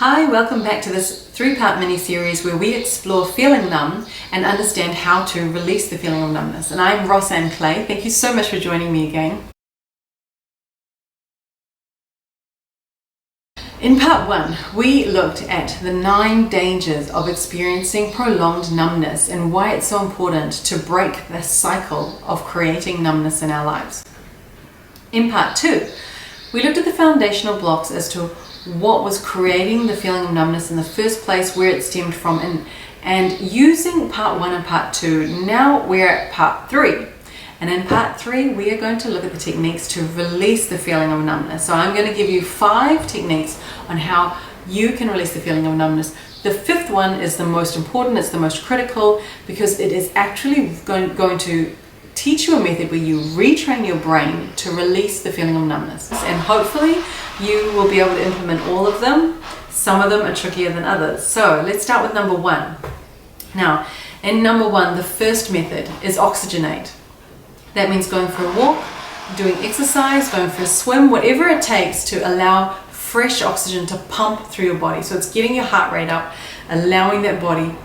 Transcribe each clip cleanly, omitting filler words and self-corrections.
Hi, welcome back to this 3-part mini-series where we explore feeling numb and understand how to release the feeling of numbness. And I'm Rosanne Clay. Thank you so much for joining me again. In part 1, we looked at the 9 dangers of experiencing prolonged numbness and why it's so important to break the cycle of creating numbness in our lives. In part 2, we looked at the foundational blocks as to what was creating the feeling of numbness in the first place, where it stemmed from, and using part 1 and part 2, now we're at part 3. And in part 3, we are going to look at the techniques to release the feeling of numbness. So I'm going to give you 5 techniques on how you can release the feeling of numbness. The 5th one is the most important, it's the most critical, because it is actually going to teach you a method where you retrain your brain to release the feeling of numbness. And hopefully you will be able to implement all of them. Some of them are trickier than others. So let's start with number 1. Now, in number 1, the first method is Oxygenate. That means going for a walk, doing exercise, going for a swim, whatever it takes to allow fresh oxygen to pump through your body. So it's getting your heart rate up, allowing that body,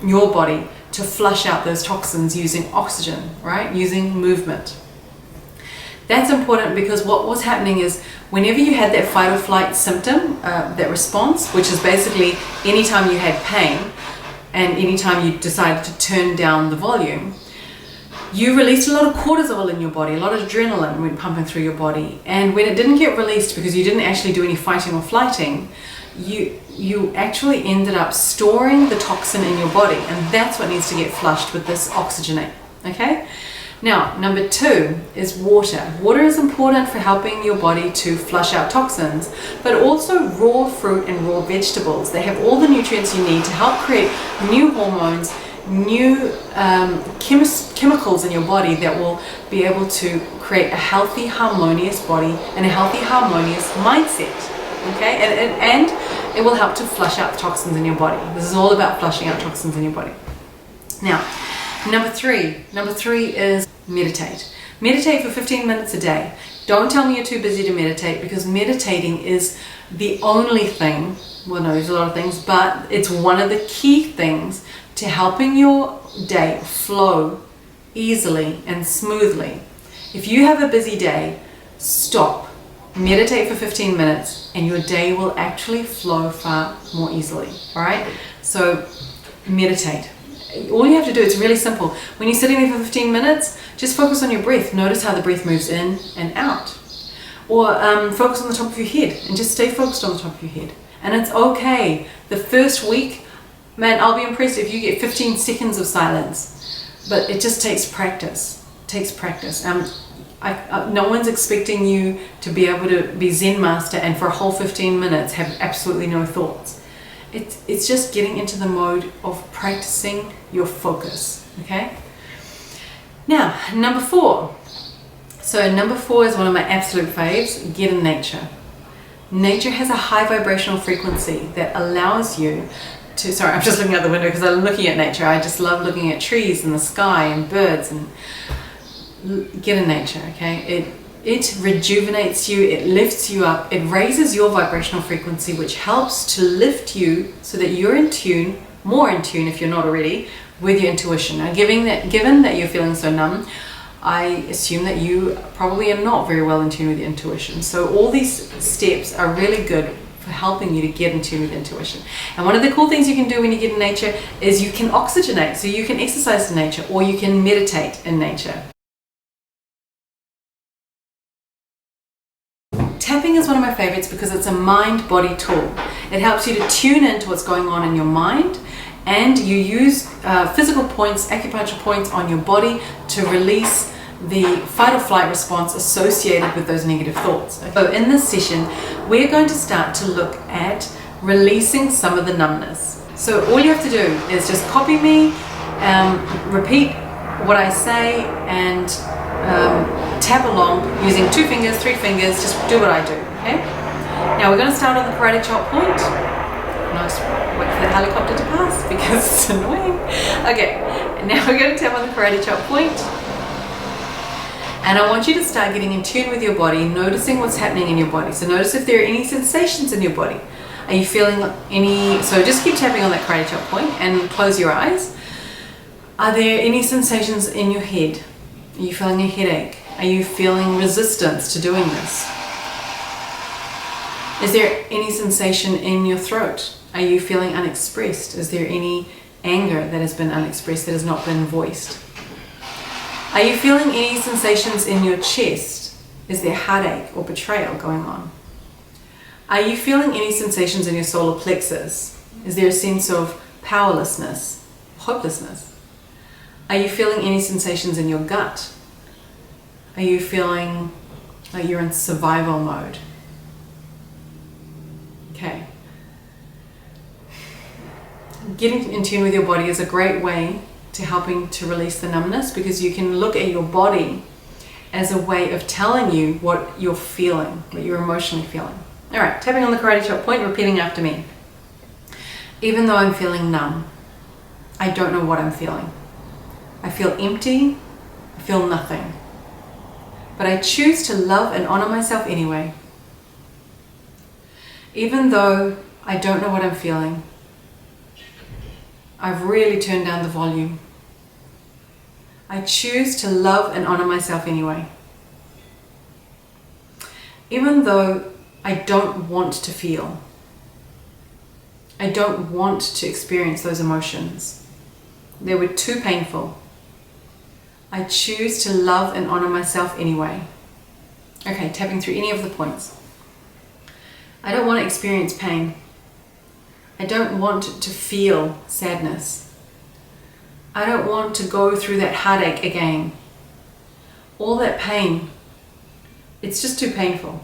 your body, to flush out those toxins using oxygen, right? Using movement. That's important because what was happening is whenever you had that fight or flight symptom, that response, which is basically anytime you had pain and anytime you decided to turn down the volume, you released a lot of cortisol in your body, a lot of adrenaline went pumping through your body. And when it didn't get released because you didn't actually do any fighting or flighting, you actually ended up storing the toxin in your body, and that's what needs to get flushed with this Oxygenate. Okay? Now, number 2 is water. Water is important for helping your body to flush out toxins, but also raw fruit and raw vegetables. They have all the nutrients you need to help create new hormones, new chemicals in your body that will be able to create a healthy, harmonious body and a healthy, harmonious mindset. Okay, and it will help to flush out the toxins in your body. This is all about flushing out toxins in your body. Now, number 3 is meditate. Meditate for 15 minutes a day. Don't tell me you're too busy to meditate, because meditating is the only thing, well no, there's a lot of things, but it's one of the key things to helping your day flow easily and smoothly. If you have a busy day, stop. Meditate for 15 minutes and your day will actually flow far more easily. All right? So meditate. All you have to do, it's really simple. When you're sitting there for 15 minutes, just focus on your breath. Notice how the breath moves in and out. Or focus on the top of your head and just stay focused on the top of your head. And it's okay. The first week, man, I'll be impressed if you get 15 seconds of silence. But it just takes practice. It takes practice. No one's expecting you to be able to be Zen master and for a whole 15 minutes have absolutely no thoughts. It's just getting into the mode of practicing your focus, okay? Now, number 4. So number 4 is one of my absolute faves, get in nature. Nature has a high vibrational frequency that allows you to, sorry, I'm just looking out the window because I'm looking at nature. I just love looking at trees and the sky and birds, and get in nature, okay? It rejuvenates you, it lifts you up, it raises your vibrational frequency, which helps to lift you so that you're in tune, more in tune if you're not already, with your intuition. Now, given that you're feeling so numb, I assume that you probably are not very well in tune with your intuition. So all these steps are really good for helping you to get in tune with intuition. And one of the cool things you can do when you get in nature is you can oxygenate. So you can exercise in nature or you can meditate in nature. Tapping is one of my favorites because it's a mind-body tool. It helps you to tune into what's going on in your mind, and you use physical points, acupuncture points on your body to release the fight or flight response associated with those negative thoughts. So in this session, we're going to start to look at releasing some of the numbness. So all you have to do is just copy me, repeat what I say, and tap along using 2 fingers, 3 fingers, just do what I do, okay? Now we're going to start on the karate chop point. Nice, wait for the helicopter to pass because it's annoying. Okay, now we're going to tap on the karate chop point. And I want you to start getting in tune with your body, noticing what's happening in your body. So notice if there are any sensations in your body. Are you feeling any, so just keep tapping on that karate chop point and close your eyes. Are there any sensations in your head? Are you feeling a headache? Are you feeling resistance to doing this? Is there any sensation in your throat? Are you feeling unexpressed? Is there any anger that has been unexpressed, that has not been voiced? Are you feeling any sensations in your chest? Is there heartache or betrayal going on? Are you feeling any sensations in your solar plexus? Is there a sense of powerlessness, hopelessness? Are you feeling any sensations in your gut? Are you feeling like you're in survival mode? Okay. Getting in tune with your body is a great way to helping to release the numbness, because you can look at your body as a way of telling you what you're feeling, what you're emotionally feeling. All right, tapping on the karate chop point, repeating after me. Even though I'm feeling numb, I don't know what I'm feeling. I feel empty, I feel nothing. But I choose to love and honor myself anyway. Even though I don't know what I'm feeling, I've really turned down the volume. I choose to love and honor myself anyway. Even though I don't want to feel, I don't want to experience those emotions. They were too painful. I choose to love and honor myself anyway. Okay, tapping through any of the points. I don't want to experience pain. I don't want to feel sadness. I don't want to go through that heartache again. All that pain, it's just too painful.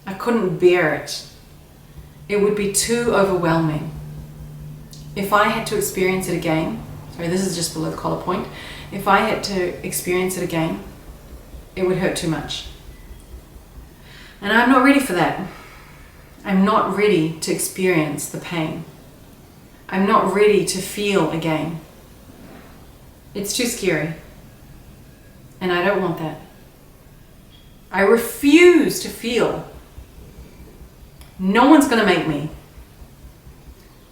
I couldn't bear it. It would be too overwhelming. If I had to experience it again, sorry, this is just below the collar point. If I had to experience it again, it would hurt too much. And I'm not ready for that. I'm not ready to experience the pain. I'm not ready to feel again. It's too scary. And I don't want that. I refuse to feel. No one's going to make me.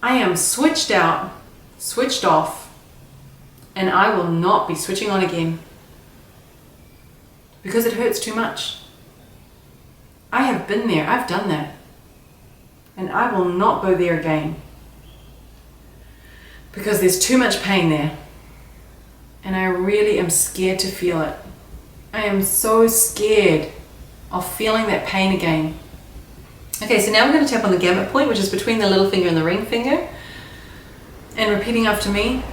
I am switched out, switched off, and I will not be switching on again. Because it hurts too much. I have been there, I've done that. And I will not go there again. Because there's too much pain there. And I really am scared to feel it. I am so scared of feeling that pain again. Okay, so now we're going to tap on the gamut point, which is between the little finger and the ring finger. And repeating after me.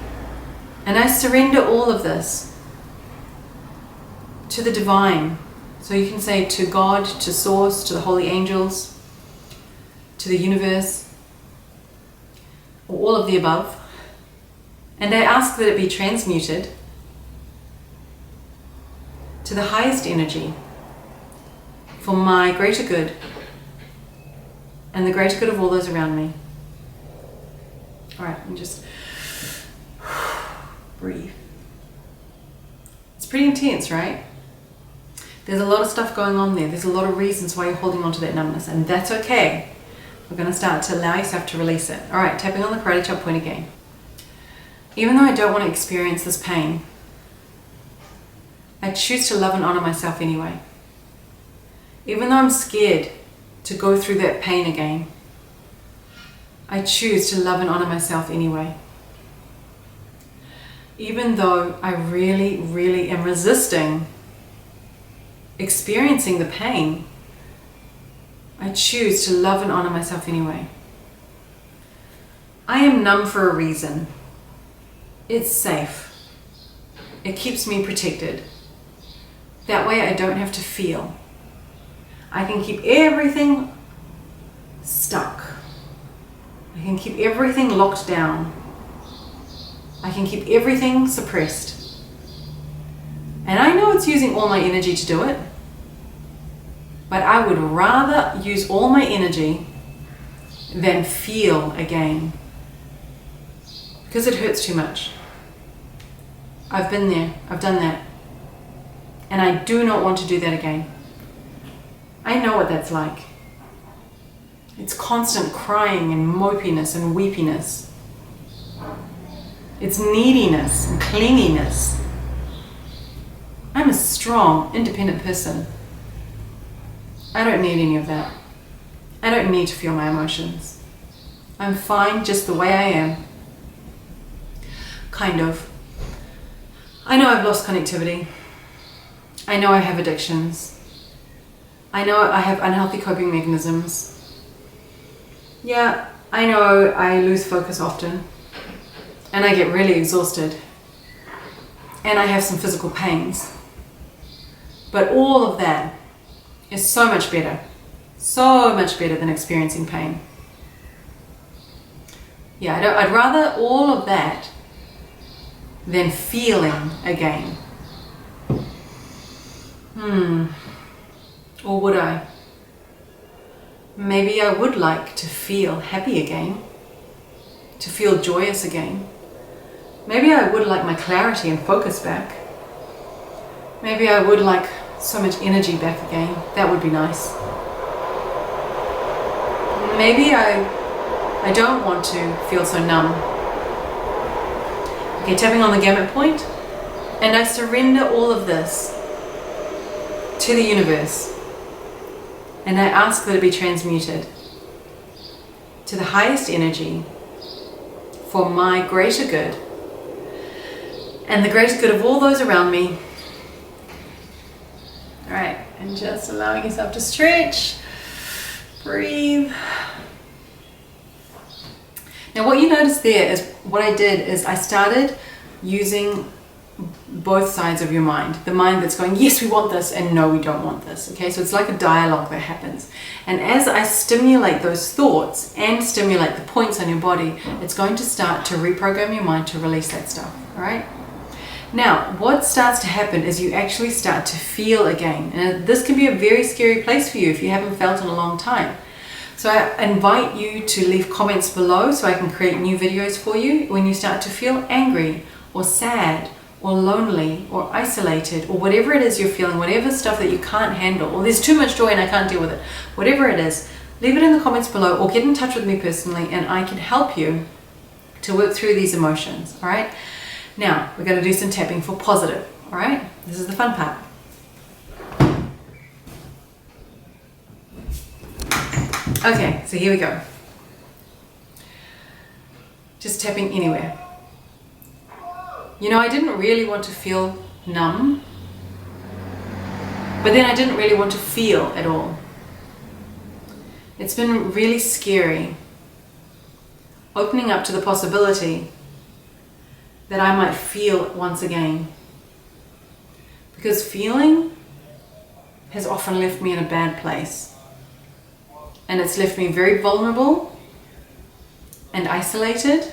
And I surrender all of this to the divine. So you can say to God, to Source, to the holy angels, to the universe, or all of the above. And I ask that it be transmuted to the highest energy for my greater good and the greater good of all those around me. All right, and just breathe. It's pretty intense, right? There's a lot of stuff going on there. There's a lot of reasons why you're holding on to that numbness, and that's okay. We're going to start to allow yourself to release it. All right, tapping on the karate chop point again. Even though I don't want to experience this pain, I choose to love and honor myself anyway. Even though I'm scared to go through that pain again, I choose to love and honor myself anyway. Even though I really, really am resisting experiencing the pain, I choose to love and honor myself anyway. I am numb for a reason. It's safe. It keeps me protected. That way I don't have to feel. I can keep everything stuck. I can keep everything locked down. I can keep everything suppressed. And I know it's using all my energy to do it, but I would rather use all my energy than feel again. Because it hurts too much. I've been there, I've done that. And I do not want to do that again. I know what that's like. It's constant crying and mopiness and weepiness. It's neediness and clinginess. I'm a strong, independent person. I don't need any of that. I don't need to feel my emotions. I'm fine just the way I am. Kind of. I know I've lost connectivity. I know I have addictions. I know I have unhealthy coping mechanisms. Yeah, I know I lose focus often. And I get really exhausted. And I have some physical pains. But all of that is so much better than experiencing pain. Yeah, I'd rather all of that than feeling again. Or would I? Maybe I would like to feel happy again, to feel joyous again. Maybe I would like my clarity and focus back. Maybe I would like so much energy back again. That would be nice. Maybe I don't want to feel so numb. Okay, tapping on the gamut point, and I surrender all of this to the universe, and I ask that it be transmuted to the highest energy for my greater good and the greater good of all those around me. All right, and just allowing yourself to stretch, breathe. Now what you notice there is what I did is I started using both sides of your mind. The mind that's going, yes, we want this, and no, we don't want this. Okay, so it's like a dialogue that happens. And as I stimulate those thoughts and stimulate the points on your body, it's going to start to reprogram your mind to release that stuff. All right? Now, what starts to happen is you actually start to feel again. And this can be a very scary place for you if you haven't felt in a long time. So I invite you to leave comments below so I can create new videos for you when you start to feel angry or sad or lonely or isolated or whatever it is you're feeling, whatever stuff that you can't handle, or there's too much joy and I can't deal with it, whatever it is, leave it in the comments below or get in touch with me personally and I can help you to work through these emotions. All right? Now, we're going to do some tapping for positive. All right? This is the fun part. Okay, so here we go. Just tapping anywhere. You know, I didn't really want to feel numb, but then I didn't really want to feel at all. It's been really scary opening up to the possibility that I might feel once again. Because feeling has often left me in a bad place. And it's left me very vulnerable and isolated.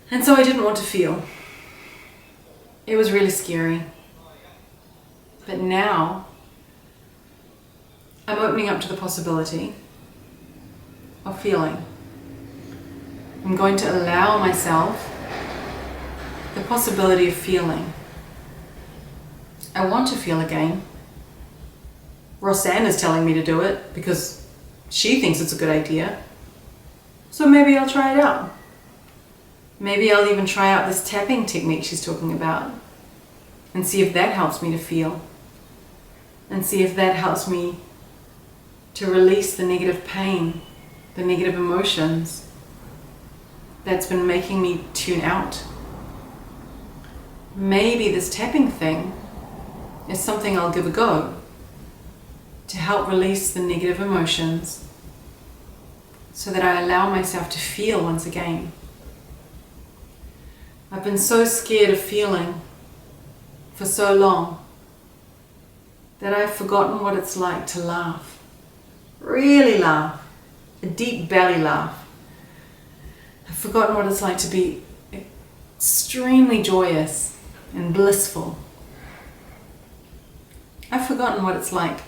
And so I didn't want to feel. It was really scary. But now I'm opening up to the possibility of feeling. I'm going to allow myself the possibility of feeling. I want to feel again. Rosanne is telling me to do it because she thinks it's a good idea. So maybe I'll try it out. Maybe I'll even try out this tapping technique she's talking about and see if that helps me to feel. And see if that helps me to release the negative pain, the negative emotions that's been making me tune out. Maybe this tapping thing is something I'll give a go to help release the negative emotions so that I allow myself to feel once again. I've been so scared of feeling for so long that I've forgotten what it's like to laugh. Really laugh. A deep belly laugh. I've forgotten what it's like to be extremely joyous and blissful. I've forgotten what it's like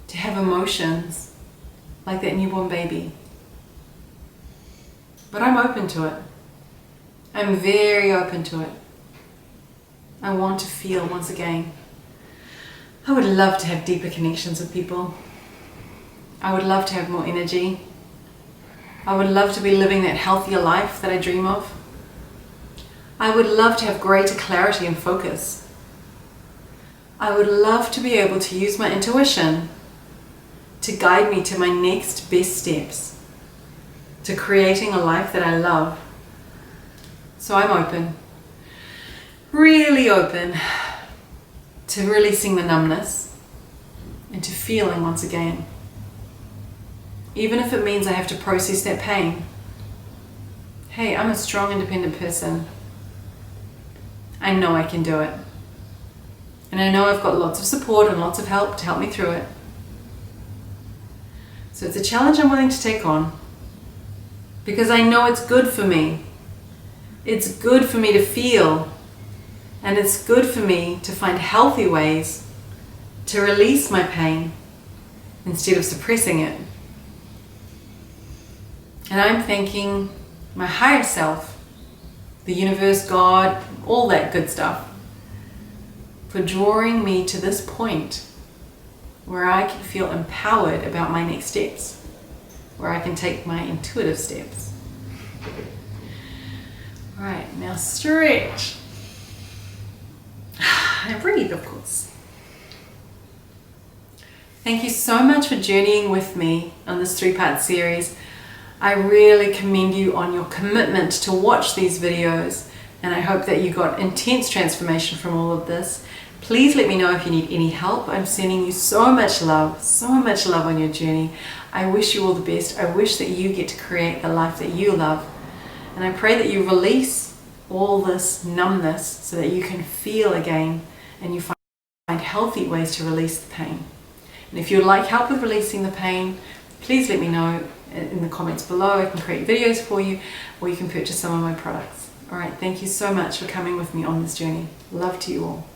to have emotions like that newborn baby. But I'm open to it. I'm very open to it. I want to feel once again. I would love to have deeper connections with people. I would love to have more energy. I would love to be living that healthier life that I dream of. I would love to have greater clarity and focus. I would love to be able to use my intuition to guide me to my next best steps, to creating a life that I love. So I'm open, really open to releasing the numbness and to feeling once again. Even if it means I have to process that pain. Hey, I'm a strong, independent person. I know I can do it. And I know I've got lots of support and lots of help to help me through it. So it's a challenge I'm willing to take on because I know it's good for me. It's good for me to feel, and it's good for me to find healthy ways to release my pain instead of suppressing it. And I'm thanking my higher self, the universe, God, all that good stuff, for drawing me to this point where I can feel empowered about my next steps, where I can take my intuitive steps. All right, now stretch. And breathe, of course. Thank you so much for journeying with me on this 3-part series. I really commend you on your commitment to watch these videos, and I hope that you got intense transformation from all of this. Please let me know if you need any help. I'm sending you so much love on your journey. I wish you all the best. I wish that you get to create the life that you love. And I pray that you release all this numbness so that you can feel again and you find healthy ways to release the pain. And if you'd like help with releasing the pain, please let me know in the comments below. I can create videos for you, or you can purchase some of my products. All right, thank you so much for coming with me on this journey. Love to you all.